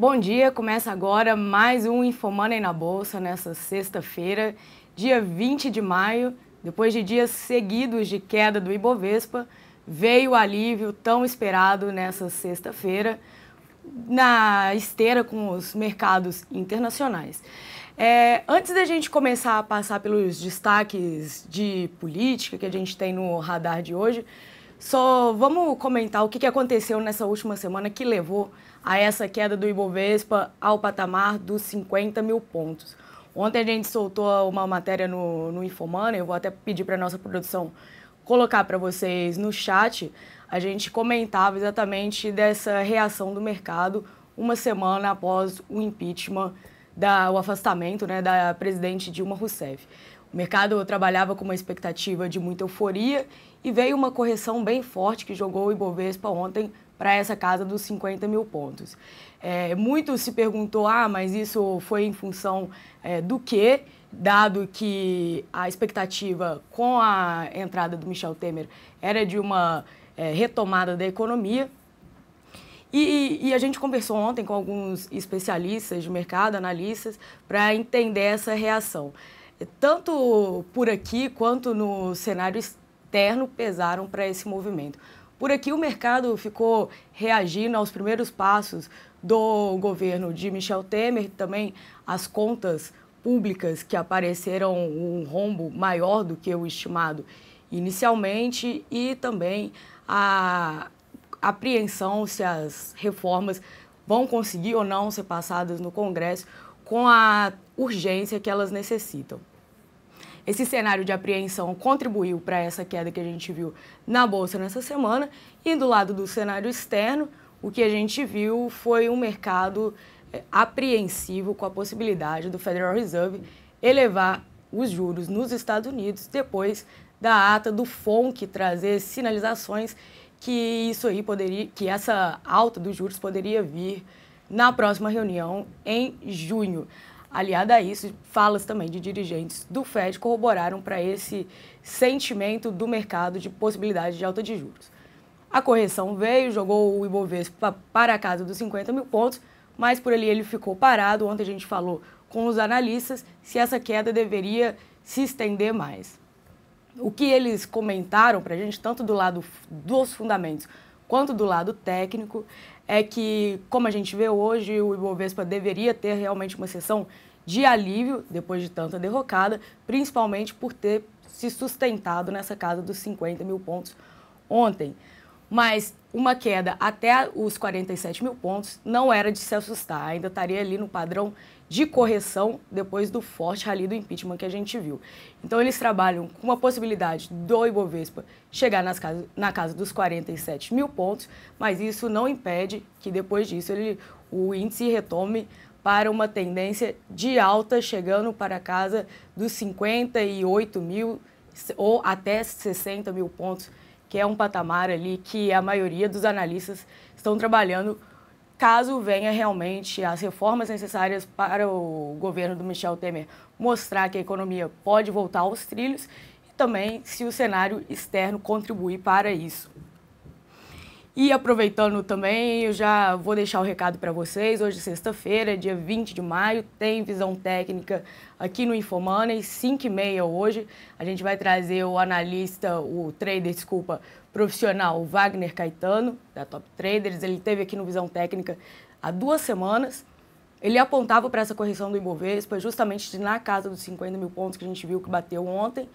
Bom dia, começa agora mais um InfoMoney na Bolsa, nessa sexta-feira, dia 20 de maio. Depois de dias seguidos de queda do Ibovespa, veio o alívio tão esperado nessa sexta-feira, na esteira com os mercados internacionais. Antes da gente começar a passar pelos destaques de política que a gente tem no radar de hoje, só vamos comentar o que aconteceu nessa última semana que levou a essa queda do Ibovespa ao patamar dos 50 mil pontos. Ontem a gente soltou uma matéria no InfoMoney, eu vou até pedir para a nossa produção colocar para vocês no chat. A gente comentava exatamente dessa reação do mercado uma semana após o impeachment, o afastamento, da presidente Dilma Rousseff. O mercado trabalhava com uma expectativa de muita euforia e veio uma correção bem forte que jogou o Ibovespa ontem para essa casa dos 50 mil pontos. Muito se perguntou, mas isso foi em função do quê? Dado que a expectativa com a entrada do Michel Temer era de uma retomada da economia. E a gente conversou ontem com alguns especialistas de mercado, analistas, para entender essa reação. Tanto por aqui quanto no cenário externo pesaram para esse movimento. Por aqui o mercado ficou reagindo aos primeiros passos do governo de Michel Temer, também as contas públicas que apareceram um rombo maior do que o estimado inicialmente e também a apreensão se as reformas vão conseguir ou não ser passadas no Congresso com a urgência que elas necessitam. Esse cenário de apreensão contribuiu para essa queda que a gente viu na Bolsa nessa semana e do lado do cenário externo, o que a gente viu foi um mercado apreensivo com a possibilidade do Federal Reserve elevar os juros nos Estados Unidos depois da ata do FONC trazer sinalizações que que essa alta dos juros poderia vir na próxima reunião em junho. Aliado a isso, falas também de dirigentes do FED corroboraram para esse sentimento do mercado de possibilidade de alta de juros. A correção veio, jogou o Ibovespa para a casa dos 50 mil pontos, mas por ali ele ficou parado. Ontem a gente falou com os analistas se essa queda deveria se estender mais. O que eles comentaram para a gente, tanto do lado dos fundamentos quanto do lado técnico, é que, como a gente vê hoje, o Ibovespa deveria ter realmente uma sessão de alívio depois de tanta derrocada, principalmente por ter se sustentado nessa casa dos 50 mil pontos ontem. Mas uma queda até os 47 mil pontos não era de se assustar, ainda estaria ali no padrão de correção depois do forte rally do impeachment que a gente viu. Então eles trabalham com uma possibilidade do Ibovespa chegar na casa dos 47 mil pontos, mas isso não impede que depois disso o índice retome para uma tendência de alta, chegando para a casa dos 58 mil ou até 60 mil pontos, que é um patamar ali que a maioria dos analistas estão trabalhando caso venha realmente as reformas necessárias para o governo do Michel Temer mostrar que a economia pode voltar aos trilhos e também se o cenário externo contribuir para isso. E aproveitando também, eu já vou deixar o recado para vocês. Hoje, sexta-feira, dia 20 de maio, tem visão técnica aqui no InfoMoney, 5h30 hoje. A gente vai trazer o trader profissional Wagner Caetano, da Top Traders. Ele esteve aqui no Visão Técnica há 2 semanas. Ele apontava para essa correção do Ibovespa justamente na casa dos 50 mil pontos que a gente viu que bateu ontem.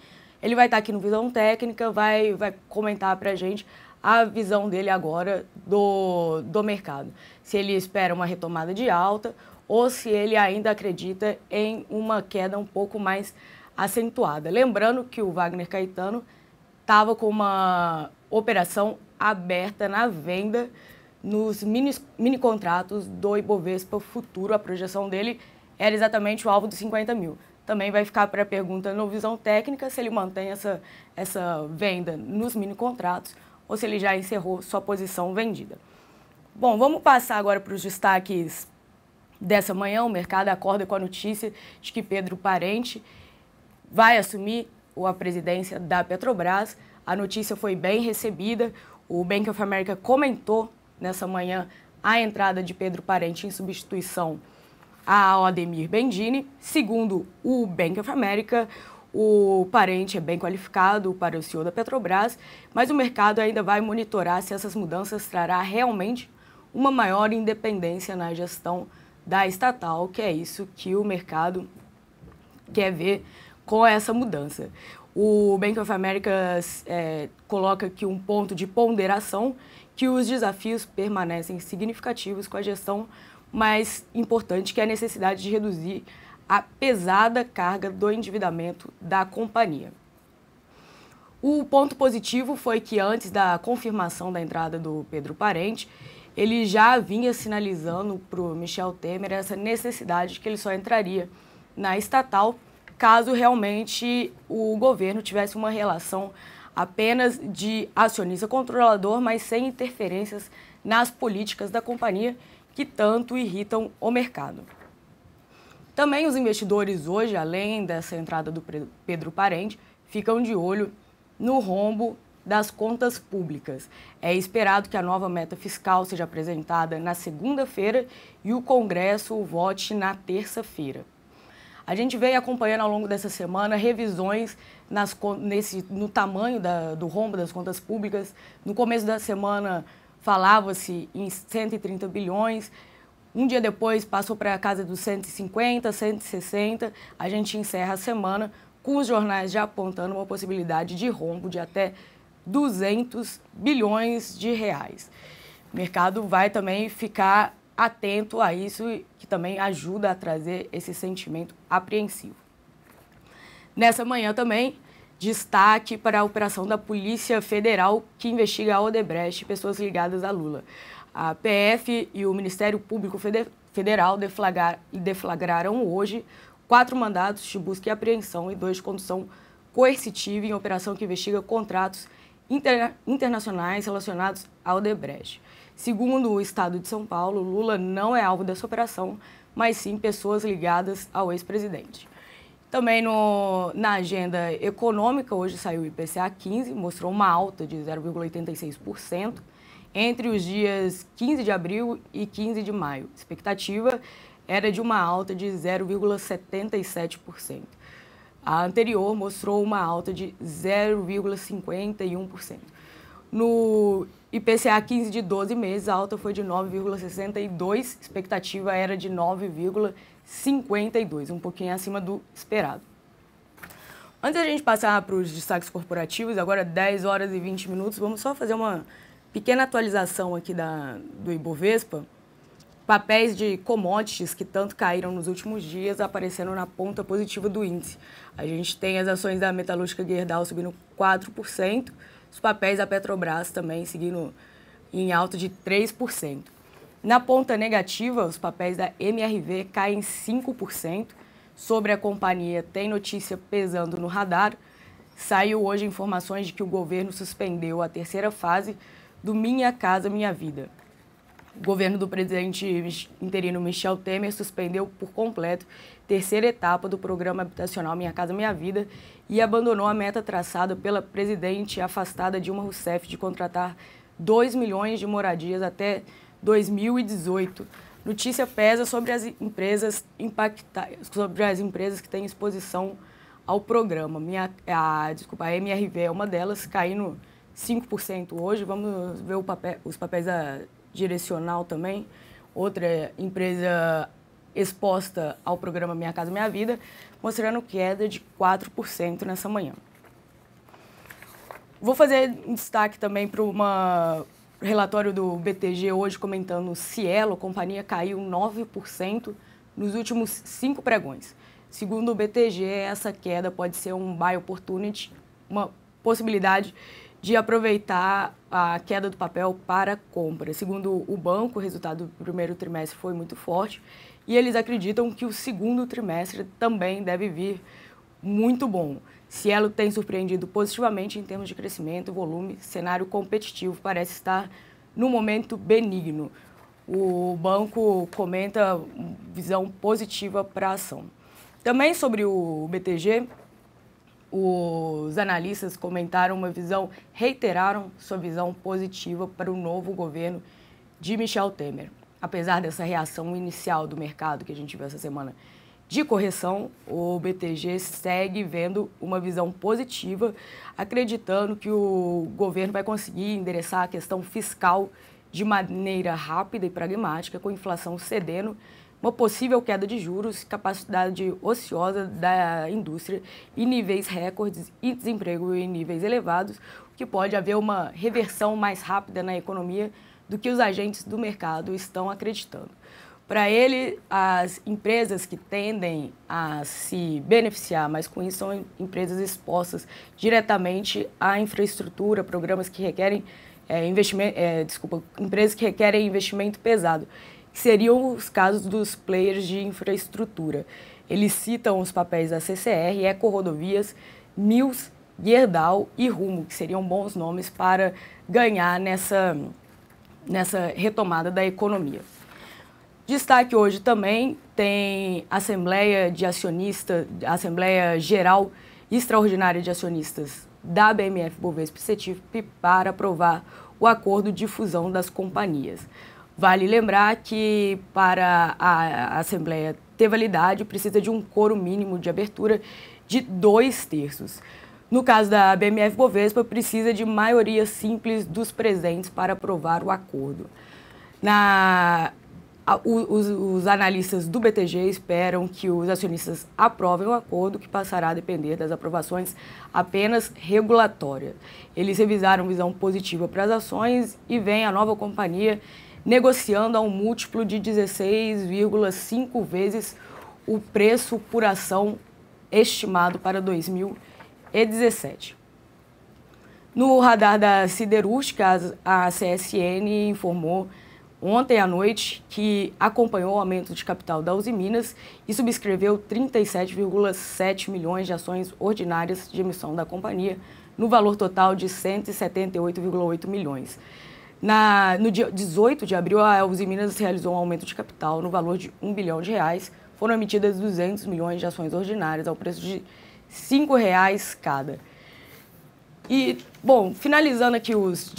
Ele vai estar aqui no Visão Técnica, vai comentar para a gente a visão dele agora do mercado. Se ele espera uma retomada de alta ou se ele ainda acredita em uma queda um pouco mais acentuada. Lembrando que o Wagner Caetano estava com uma operação aberta na venda nos mini contratos do Ibovespa futuro. A projeção dele era exatamente o alvo dos 50 mil. Também vai ficar para a pergunta no Visão Técnica se ele mantém essa venda nos mini contratos ou se ele já encerrou sua posição vendida. Bom, vamos passar agora para os destaques dessa manhã. O mercado acorda com a notícia de que Pedro Parente vai assumir a presidência da Petrobras. A notícia foi bem recebida. O Bank of America comentou nessa manhã a entrada de Pedro Parente em substituição a Ademir Bendini. Segundo o Bank of America, o Parente é bem qualificado para o CEO da Petrobras, mas o mercado ainda vai monitorar se essas mudanças trará realmente uma maior independência na gestão da estatal, que é isso que o mercado quer ver com essa mudança. O Bank of America coloca aqui um ponto de ponderação, que os desafios permanecem significativos com a gestão, mais importante que é a necessidade de reduzir a pesada carga do endividamento da companhia. O ponto positivo foi que antes da confirmação da entrada do Pedro Parente, ele já vinha sinalizando para o Michel Temer essa necessidade de que ele só entraria na estatal caso realmente o governo tivesse uma relação apenas de acionista controlador, mas sem interferências nas políticas da companhia que tanto irritam o mercado. Também os investidores hoje, além dessa entrada do Pedro Parente, ficam de olho no rombo das contas públicas. É esperado que a nova meta fiscal seja apresentada na segunda-feira e o Congresso vote na terça-feira. A gente veio acompanhando ao longo dessa semana revisões no tamanho do rombo das contas públicas. No começo da semana falava-se em 130 bilhões, um dia depois passou para a casa dos 150, 160. A gente encerra a semana com os jornais já apontando uma possibilidade de rombo de até 200 bilhões de reais. O mercado vai também ficar atento a isso, que também ajuda a trazer esse sentimento apreensivo. Nessa manhã também, destaque para a operação da Polícia Federal que investiga a Odebrecht e pessoas ligadas a Lula. A PF e o Ministério Público Federal deflagraram hoje 4 mandados de busca e apreensão e 2 de condução coercitiva em operação que investiga contratos internacionais relacionados ao Odebrecht. Segundo o Estado de São Paulo, Lula não é alvo dessa operação, mas sim pessoas ligadas ao ex-presidente. Também na agenda econômica, hoje saiu o IPCA 15, mostrou uma alta de 0,86% entre os dias 15 de abril e 15 de maio. A expectativa era de uma alta de 0,77%. A anterior mostrou uma alta de 0,51%. No IPCA 15 de 12 meses, a alta foi de 9,62%, a expectativa era de 9,52%, um pouquinho acima do esperado. Antes da gente passar para os destaques corporativos, agora 10 horas e 20 minutos, vamos só fazer uma pequena atualização aqui do Ibovespa. Papéis de commodities que tanto caíram nos últimos dias apareceram na ponta positiva do índice. A gente tem as ações da Metalúrgica Gerdau subindo 4%, os papéis da Petrobras também seguindo em alta de 3%. Na ponta negativa, os papéis da MRV caem 5%. Sobre a companhia, tem notícia pesando no radar. Saiu hoje informações de que o governo suspendeu a terceira fase do Minha Casa Minha Vida. O governo do presidente interino Michel Temer suspendeu por completo a terceira etapa do programa habitacional Minha Casa Minha Vida e abandonou a meta traçada pela presidente afastada Dilma Rousseff de contratar 2 milhões de moradias até 2018. Notícia pesa sobre as empresas que têm exposição ao programa. A MRV é uma delas, caindo 5% hoje. Vamos ver os papéis da Direcional também, outra empresa exposta ao programa Minha Casa Minha Vida, mostrando queda de 4% nessa manhã. Vou fazer um destaque também para um relatório do BTG hoje comentando Cielo, a companhia caiu 9% nos últimos 5 pregões. Segundo o BTG, essa queda pode ser um buy opportunity, uma possibilidade de aproveitar a queda do papel para compra. Segundo o banco, o resultado do primeiro trimestre foi muito forte e eles acreditam que o segundo trimestre também deve vir muito bom. Cielo tem surpreendido positivamente em termos de crescimento, volume, cenário competitivo parece estar no momento benigno. O banco comenta visão positiva para a ação. Também sobre o BTG, os analistas reiteraram sua visão positiva para o novo governo de Michel Temer. Apesar dessa reação inicial do mercado que a gente viu essa semana de correção, o BTG segue vendo uma visão positiva, acreditando que o governo vai conseguir endereçar a questão fiscal de maneira rápida e pragmática, com a inflação cedendo, uma possível queda de juros, capacidade ociosa da indústria em níveis recordes e desemprego em níveis elevados, o que pode haver uma reversão mais rápida na economia do que os agentes do mercado estão acreditando. Para ele, as empresas que tendem a se beneficiar mais com isso são empresas expostas diretamente à infraestrutura, programas que requerem empresas que requerem investimento pesado, que seriam os casos dos players de infraestrutura. Eles citam os papéis da CCR, Ecorodovias, Mills, Gerdau e Rumo, que seriam bons nomes para ganhar nessa retomada da economia. Destaque hoje também tem Assembleia Geral Extraordinária de Acionistas da BMF Bovespa e CETIP para aprovar o acordo de fusão das companhias. Vale lembrar que para a Assembleia ter validade precisa de um quorum mínimo de abertura de 2/3. No caso da BMF Bovespa, precisa de maioria simples dos presentes para aprovar o acordo. Os analistas do BTG esperam que os acionistas aprovem o acordo, que passará a depender das aprovações apenas regulatórias. Eles revisaram visão positiva para as ações e veem a nova companhia negociando a um múltiplo de 16,5 vezes o preço por ação estimado para 2017. No radar da siderúrgica, a CSN informou ontem à noite que acompanhou o aumento de capital da Usiminas e subscreveu 37,7 milhões de ações ordinárias de emissão da companhia, no valor total de 178,8 milhões. No dia 18 de abril, a Usiminas realizou um aumento de capital no valor de R$1 bilhão. Foram emitidas 200 milhões de ações ordinárias ao preço de R$ 5,00 cada. E, bom, finalizando aqui os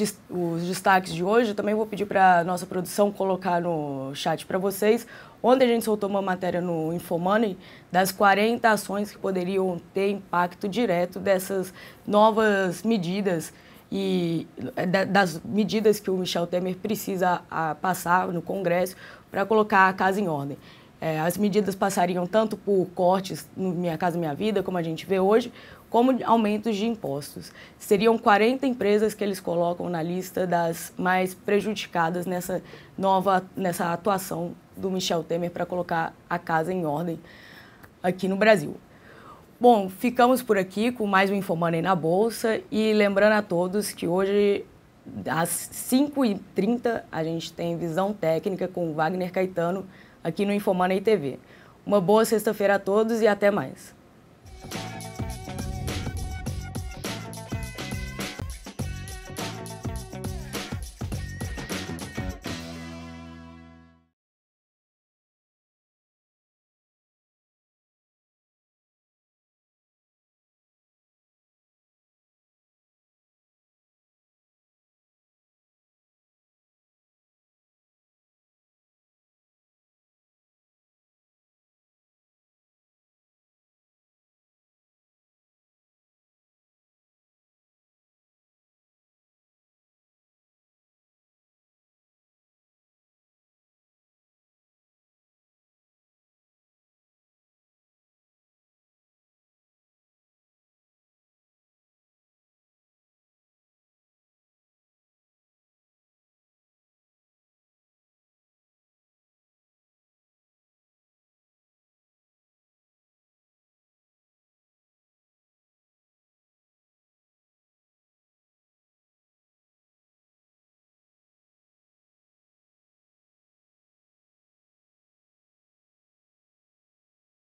destaques de hoje, eu também vou pedir para a nossa produção colocar no chat para vocês. Ontem a gente soltou uma matéria no Infomoney das 40 ações que poderiam ter impacto direto dessas novas medidas e das medidas que o Michel Temer precisa passar no Congresso para colocar a casa em ordem. As medidas passariam tanto por cortes no Minha Casa Minha Vida, como a gente vê hoje, como aumentos de impostos. Seriam 40 empresas que eles colocam na lista das mais prejudicadas nessa atuação do Michel Temer para colocar a casa em ordem aqui no Brasil. Bom, ficamos por aqui com mais um Infomoney na Bolsa e lembrando a todos que hoje, às 5h30, a gente tem Visão Técnica com o Wagner Caetano aqui no Infomoney TV. Uma boa sexta-feira a todos e até mais.